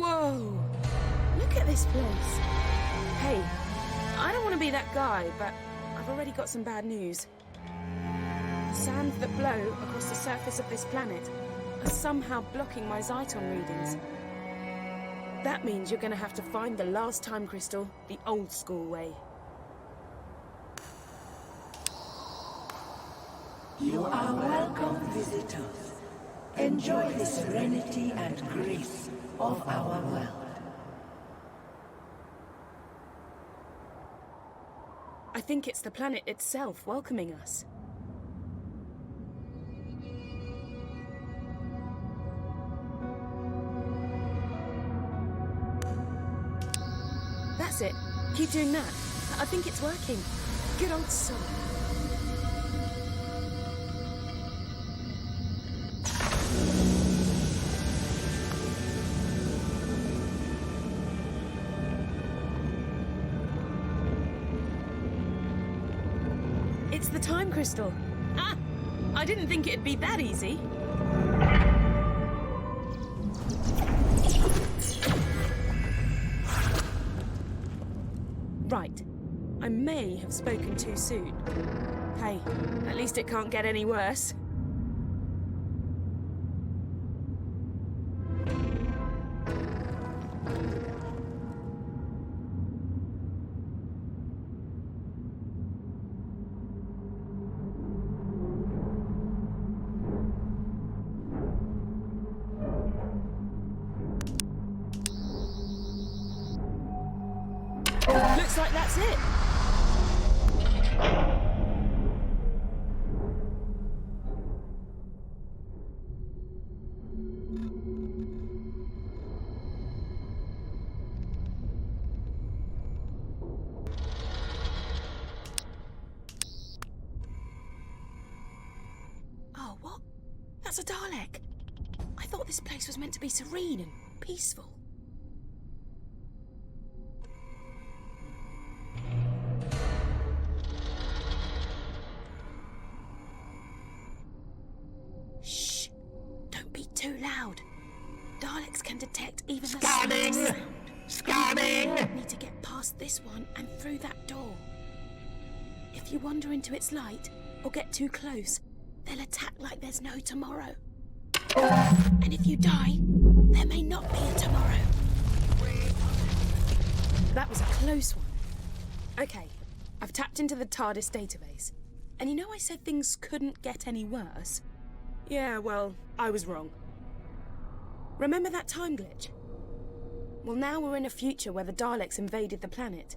Whoa! Look at this place. Hey, I don't want to be that guy, but I've already got some bad news. The sands that blow across the surface of this planet are somehow blocking my Zyton readings. That means you're going to have to find the last time crystal the old school way. You are welcome, visitors. Enjoy the serenity and grace of our world. I think it's the planet itself welcoming us. That's it. Keep doing that. I think it's working. Good old soul. It's the time crystal. Ah! I didn't think it'd be that easy. Right. I may have spoken too soon. Hey, at least it can't get any worse. Looks like that's it. Oh, what? That's a Dalek. I thought this place was meant to be serene and peaceful. Too loud. Daleks can detect even the Scanning! sound. Scanning! Need to get past this one and through that door. If you wander into its light or get too close, they'll attack like there's no tomorrow. And if you die, there may not be a tomorrow. That was a close one. Okay, I've tapped into the Tardis database. And you know I said things couldn't get any worse? Yeah, well, I was wrong. Remember that time glitch? Well, now we're in a future where the Daleks invaded the planet.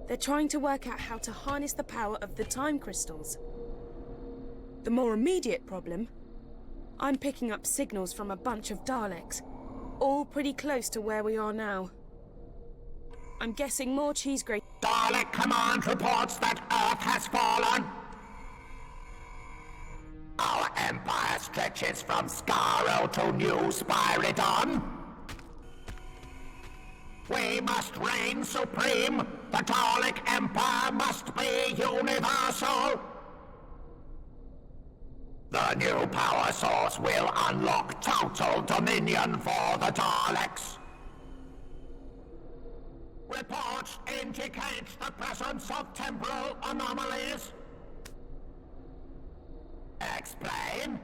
They're trying to work out how to harness the power of the time crystals. The more immediate problem, I'm picking up signals from a bunch of Daleks, all pretty close to where we are now. I'm guessing more cheese grate. Dalek command reports that Earth has fallen. Our empire stretches from Skaro to New Spyridon. We must reign supreme. The Dalek Empire must be universal. The new power source will unlock total dominion for the Daleks. Reports indicate the presence of temporal anomalies. Explain.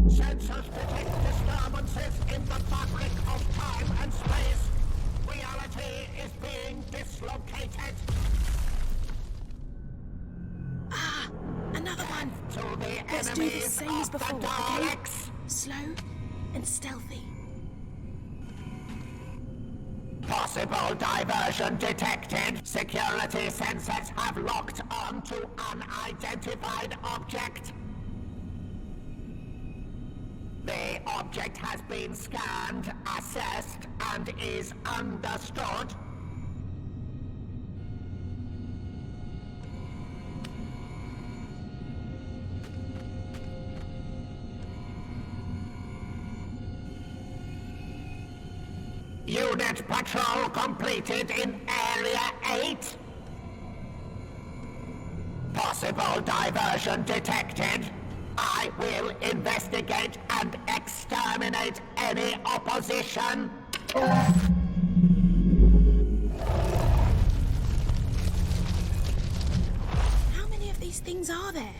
Sensors detect disturbances in the fabric of time and space. Reality is being dislocated. Ah! Another one! To the Let's do the enemies same as of the before, okay? Daleks. Slow and stealthy. Possible diversion detected. Security sensors have locked onto unidentified object. The object has been scanned, assessed, and is understood. Unit patrol completed in Area 8. Possible diversion detected. I will investigate and exterminate any opposition. How many of these things are there?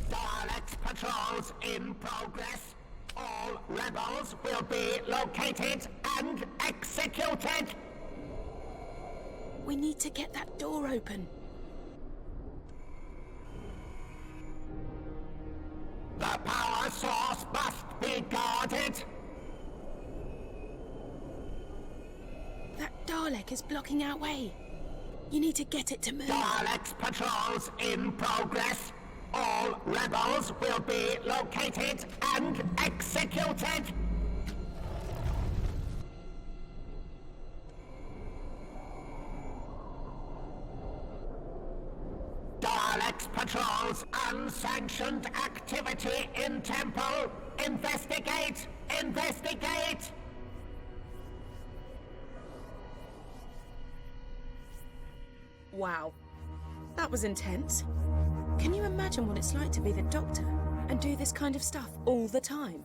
Daleks patrols in progress. All rebels will be located and executed. We need to get that door open. The power source must be guarded. That Dalek is blocking our way. You need to get it to move. Daleks patrols in progress. All rebels will be located and executed. Daleks patrols unsanctioned activity in temple. Investigate! Investigate! Wow. That was intense. Can you imagine what it's like to be the Doctor and do this kind of stuff all the time?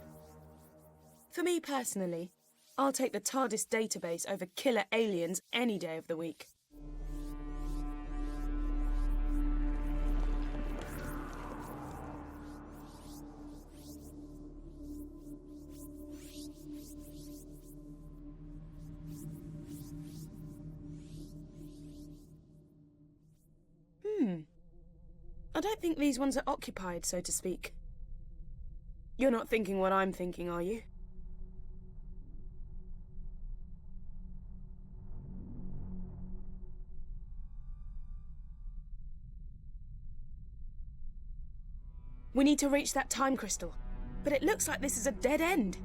For me personally, I'll take the Tardis database over killer aliens any day of the week. I don't think these ones are occupied, so to speak. You're not thinking what I'm thinking, are you? We need to reach that time crystal, but it looks like this is a dead end.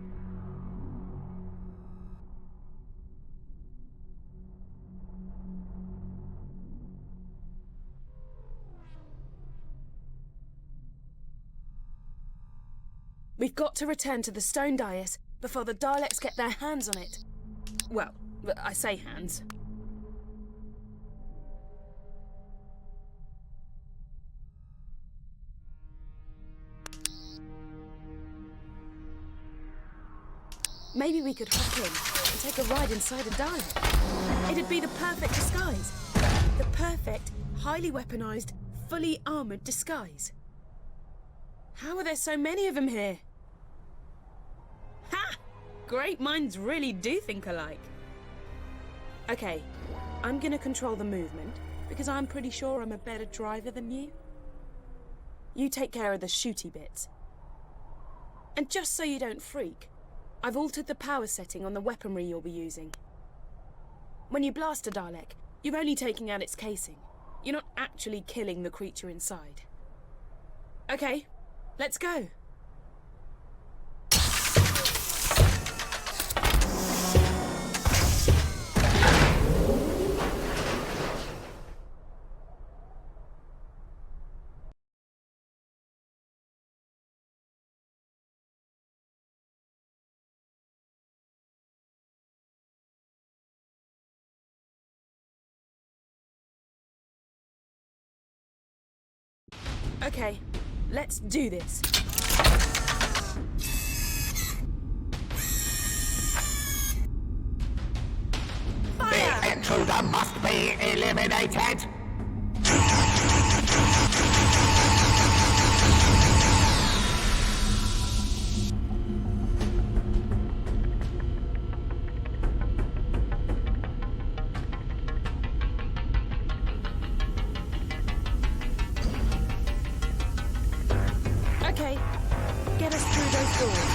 We've got to return to the stone dais before the Daleks get their hands on it. Well, I say hands. Maybe we could hop in and take a ride inside a Dalek. It'd be the perfect disguise. The perfect, highly weaponized, fully armored disguise. How are there so many of them here? Ha! Great minds really do think alike. Okay, I'm gonna control the movement because I'm pretty sure I'm a better driver than you. You take care of the shooty bits. And just so you don't freak, I've altered the power setting on the weaponry you'll be using. When you blast a Dalek, you're only taking out its casing. You're not actually killing the creature inside. Okay, let's go. Okay, let's do this. Fire! The intruder must be eliminated. Okay, get us through those doors.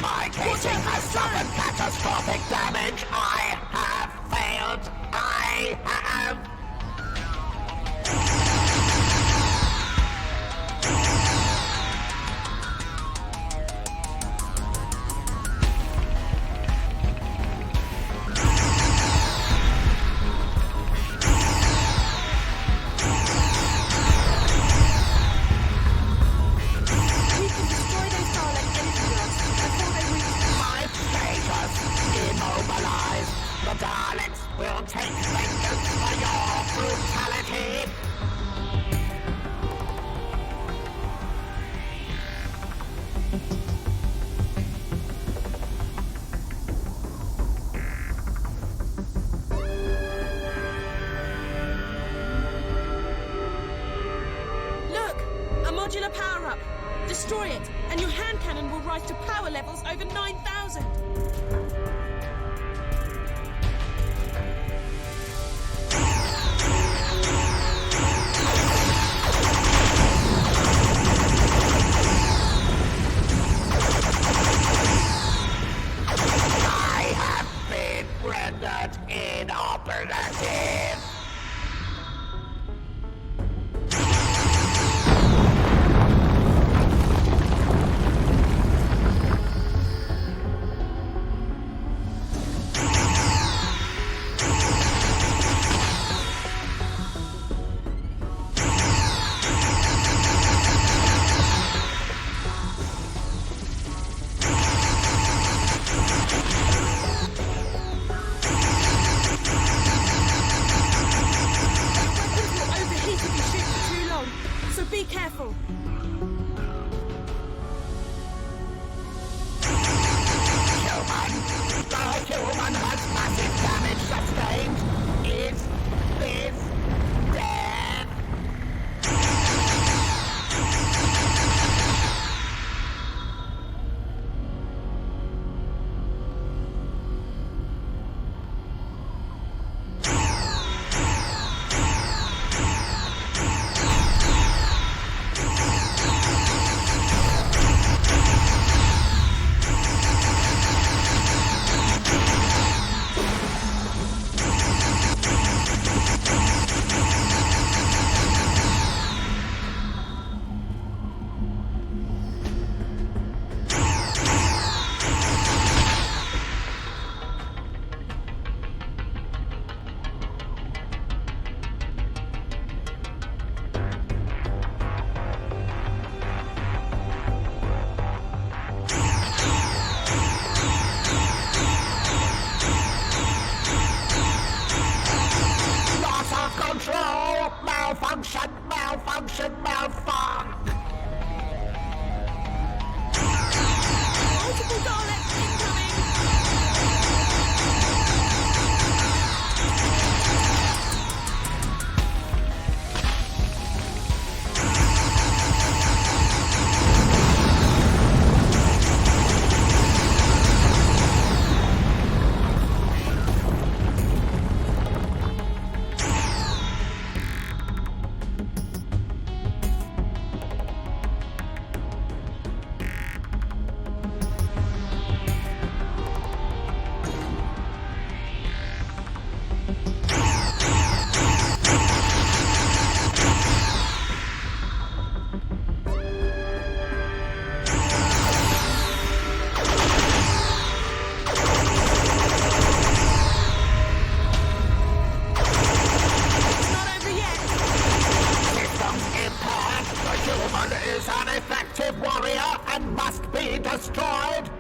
My casing has suffered catastrophic damage. I have failed. I have... We can destroy those Dalek energy blocks before they reach... My status destroy it, and your hand cannon will rise to power levels over 9,000. I have been rendered inoperative. Be careful. The human has massive damage sustained. Is this death? Control! Malfunction! Malfunction! Malfunction! Multiple Daleks incoming! Is an effective warrior and must be destroyed!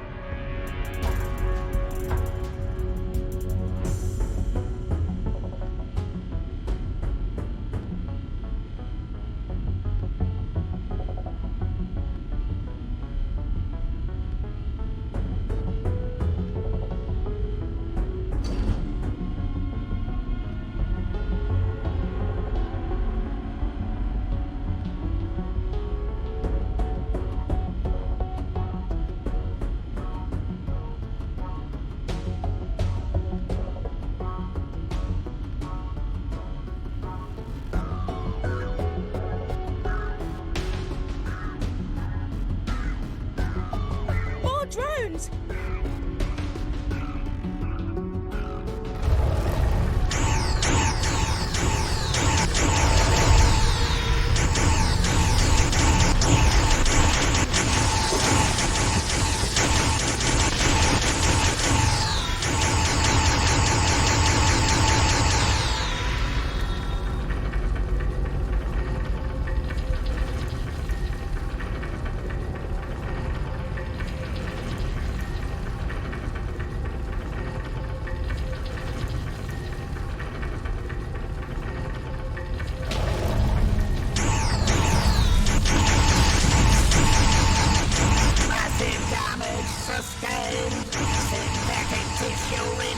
Drones!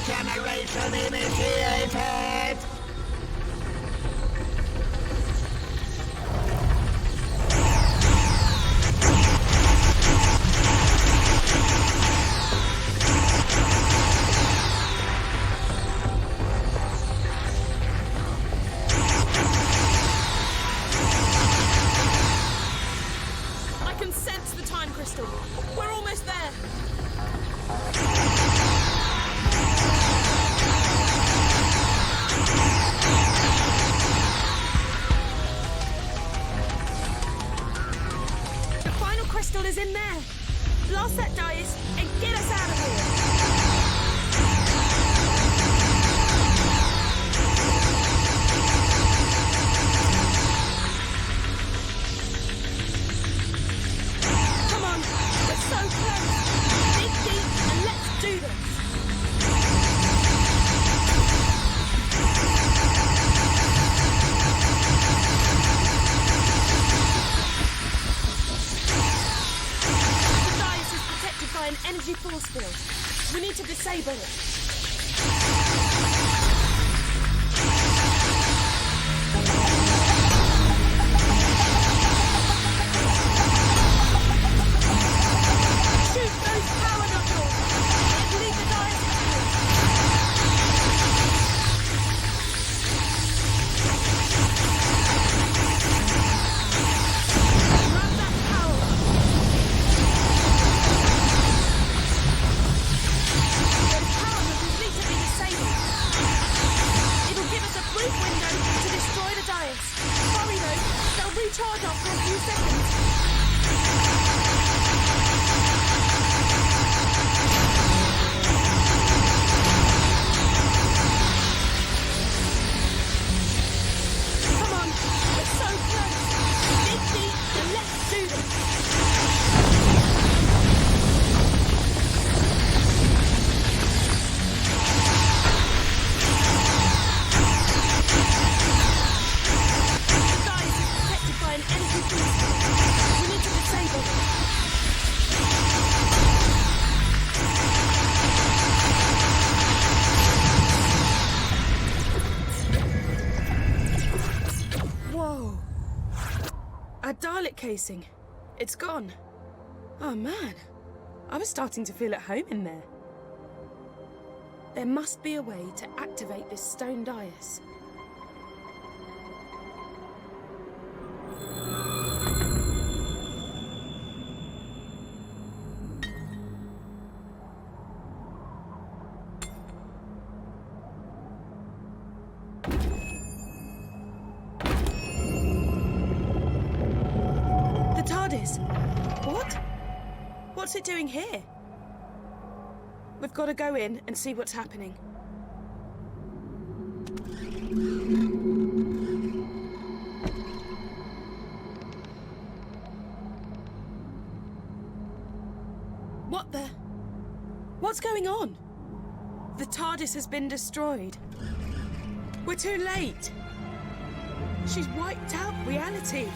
Regeneration initiated! Toss that Tardis and get us out of here! Come on, we're so close! Dig deep and let's do this! An energy force field. We need to disable it. Shoot those power nodules! Leave the Daleks grab that power up. Brief window to destroy the Daleks. Hurry though, they'll recharge after a few seconds. Come on, we're so close. Dig deep and let's do this. Whoa. A Dalek casing. It's gone. Oh man. I was starting to feel at home in there. There must be a way to activate this stone dais. What? What's it doing here? We've got to go in and see what's happening. What the? What's going on? The Tardis has been destroyed. We're too late. She's wiped out reality.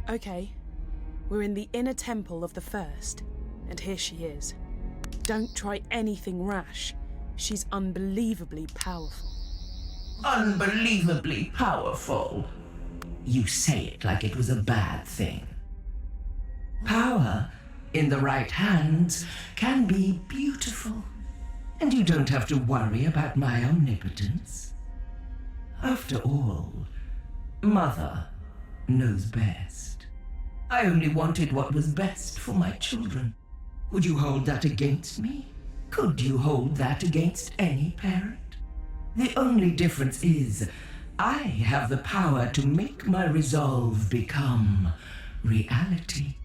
Okay, we're in the inner temple of the First, and here she is. Don't try anything rash. She's unbelievably powerful. Unbelievably powerful. You say it like it was a bad thing. Power, in the right hands, can be beautiful. And you don't have to worry about my omnipotence. After all, Mother knows best. I only wanted what was best for my children. Would you hold that against me? Could you hold that against any parent? The only difference is, I have the power to make my resolve become reality.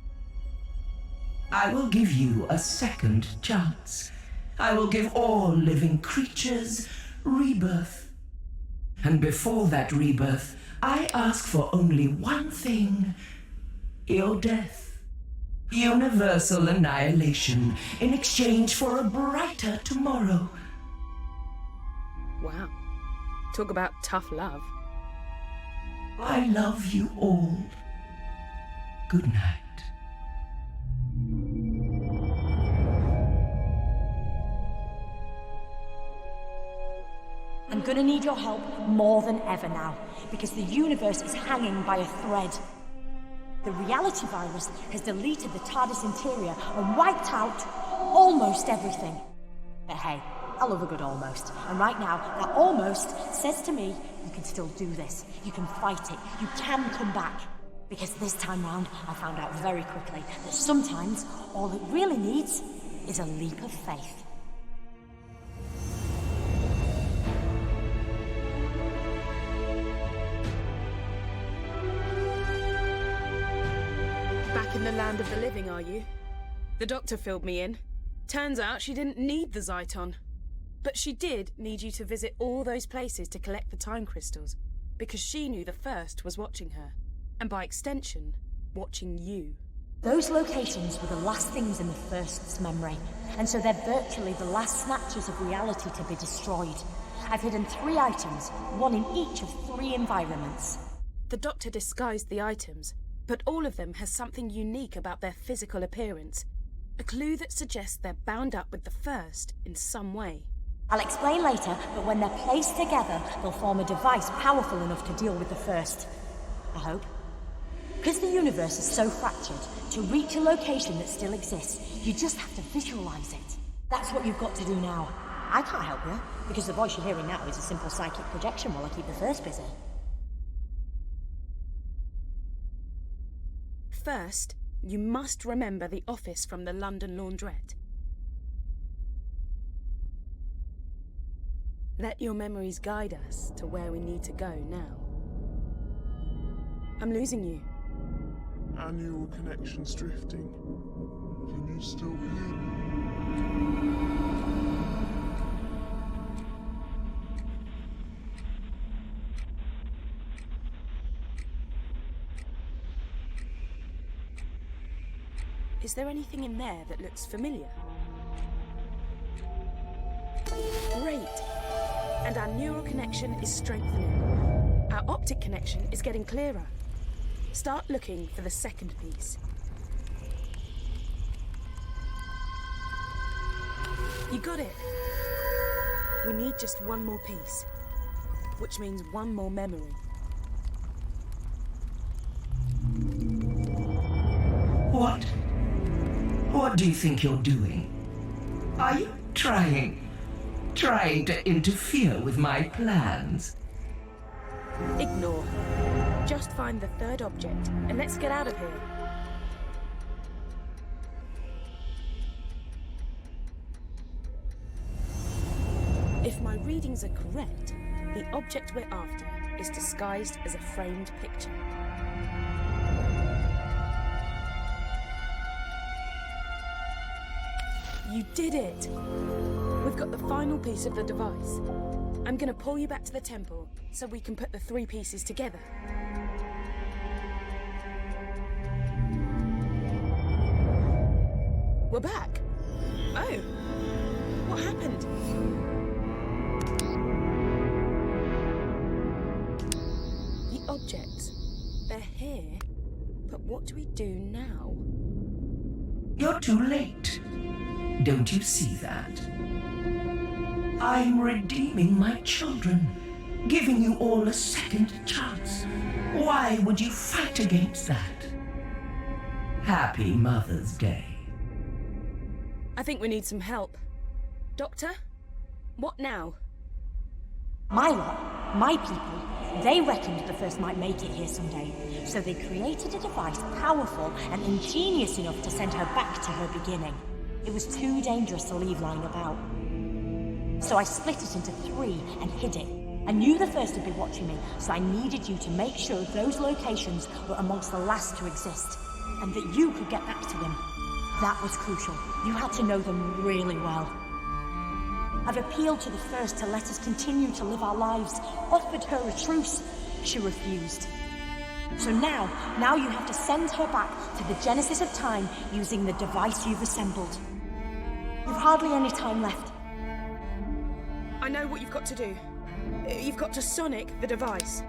I will give you a second chance. I will give all living creatures rebirth. And before that rebirth, I ask for only one thing: your death. Universal annihilation in exchange for a brighter tomorrow. Wow. Talk about tough love. I love you all. Good night. I'm gonna need your help more than ever now, because the universe is hanging by a thread. The reality virus has deleted the TARDIS interior and wiped out almost everything. But hey, I love a good almost. And right now, that almost says to me, you can still do this. You can fight it. You can come back. Because this time round, I found out very quickly that sometimes all it really needs is a leap of faith. Back in the land of the living, are you? The doctor filled me in. Turns out she didn't need the Zyton. But she did need you to visit all those places to collect the time crystals, because she knew the First was watching her, and by extension, watching you. Those locations were the last things in the First's memory, and so they're virtually the last snatches of reality to be destroyed. I've hidden 3 items, one in each of 3 environments. The doctor disguised the items, but all of them has something unique about their physical appearance. A clue that suggests they're bound up with the First in some way. I'll explain later, but when they're placed together, they'll form a device powerful enough to deal with the First. I hope. Because the universe is so fractured, to reach a location that still exists, you just have to visualize it. That's what you've got to do now. I can't help you, because the voice you're hearing now is a simple psychic projection while I keep the First busy. First, you must remember the office from the London laundrette. Let your memories guide us to where we need to go now. I'm losing you. Annual connections drifting. Can you still hear me? Is there anything in there that looks familiar? Great! And our neural connection is strengthening. Our optic connection is getting clearer. Start looking for the second piece. You got it. We need just one more piece, which means one more memory. What do you think you're doing? Are you trying to interfere with my plans? Ignore. Just find the third object, and let's get out of here. If my readings are correct, the object we're after is disguised as a framed picture. You did it! We've got the final piece of the device. I'm gonna pull you back to the temple so we can put the 3 pieces together. We're back! Oh! What happened? The objects. They're here. But what do we do now? You're too late. Don't you see that? I'm redeeming my children, giving you all a second chance. Why would you fight against that? Happy Mother's Day. I think we need some help. Doctor? What now? My lot, my people, they reckoned the First might make it here someday, so they created a device powerful and ingenious enough to send her back to her beginning. It was too dangerous to leave lying about. So I split it into 3 and hid it. I knew the First would be watching me, so I needed you to make sure those locations were amongst the last to exist, and that you could get back to them. That was crucial. You had to know them really well. I've appealed to the First to let us continue to live our lives, offered her a truce. She refused. So now you have to send her back to the genesis of time using the device you've assembled. You've hardly any time left. I know what you've got to do. You've got to sonic the device.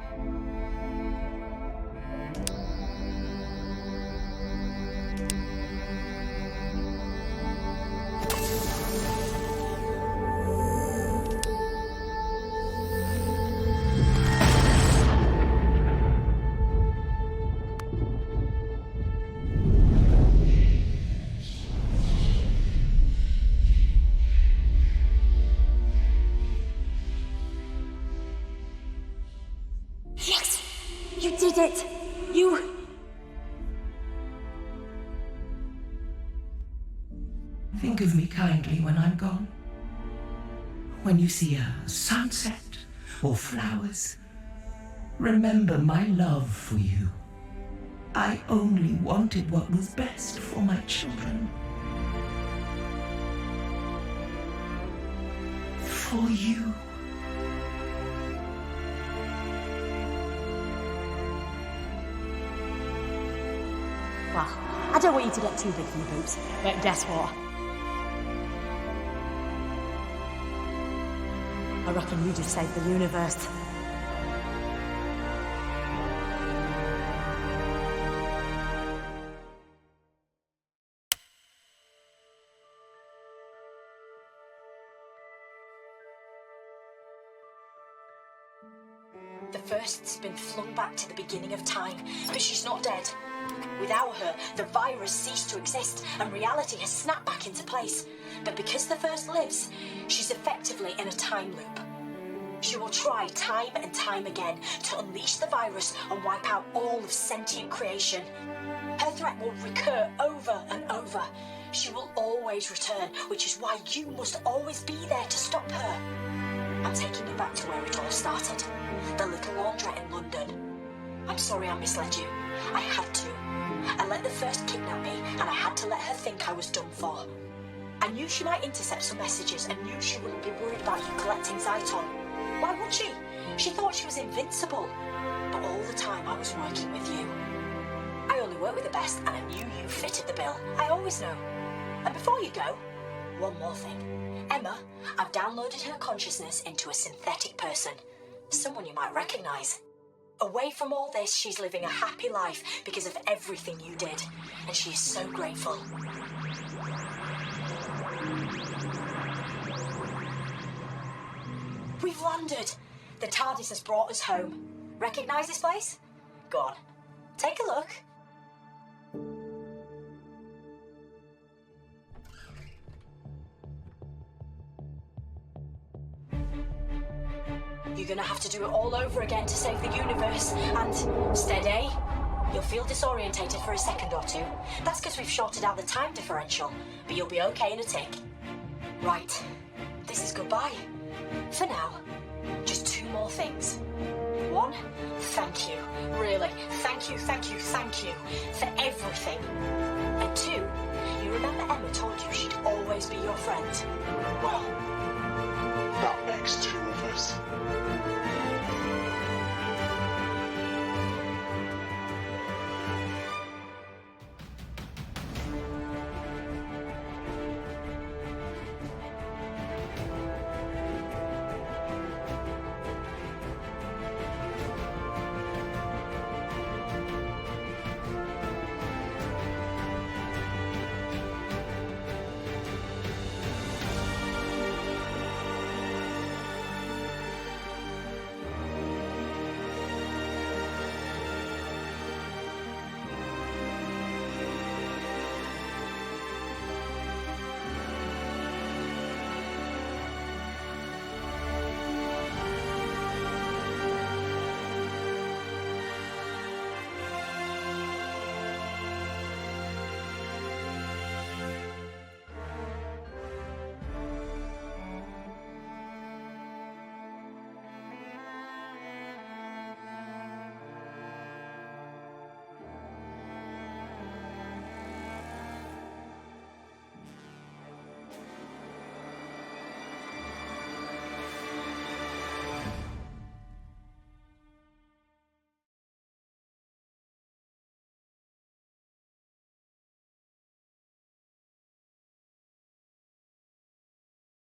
Yes! You did it! You think of me kindly when I'm gone. When you see a sunset or flowers, remember my love for you. I only wanted what was best for my children. For you. Well, I don't want you to get too big for your boots, but guess what? I reckon you just saved the universe. The First's been flung back to the beginning of time, but she's not dead. Without her, the virus ceased to exist and reality has snapped back into place. But because the First lives, she's effectively in a time loop. She will try time and time again to unleash the virus and wipe out all of sentient creation. Her threat will recur over and over. She will always return, which is why you must always be there to stop her. I'm taking you back to where it all started. The little laundrette in London. I'm sorry I misled you. I had to. I let the First kidnap me, and I had to let her think I was done for. I knew she might intercept some messages and knew she wouldn't be worried about you collecting Zyton. Why would she? She thought she was invincible. But all the time I was working with you. I only work with the best, and I knew you fitted the bill. I always know. And before you go, one more thing. Emma, I've downloaded her consciousness into a synthetic person. Someone you might recognise. Away from all this, she's living a happy life because of everything you did. And she is so grateful. We've landed. The Tardis has brought us home. Recognise this place? Go on. Take a look. You're gonna have to do it all over again to save the universe, and steady. You'll feel disorientated for a second or two. That's because we've shorted out the time differential, but you'll be okay in a tick. Right, this is goodbye. For now, just two more things. One, thank you. Really, thank you for everything. And two, you remember Emma told you she'd always be your friend? Well,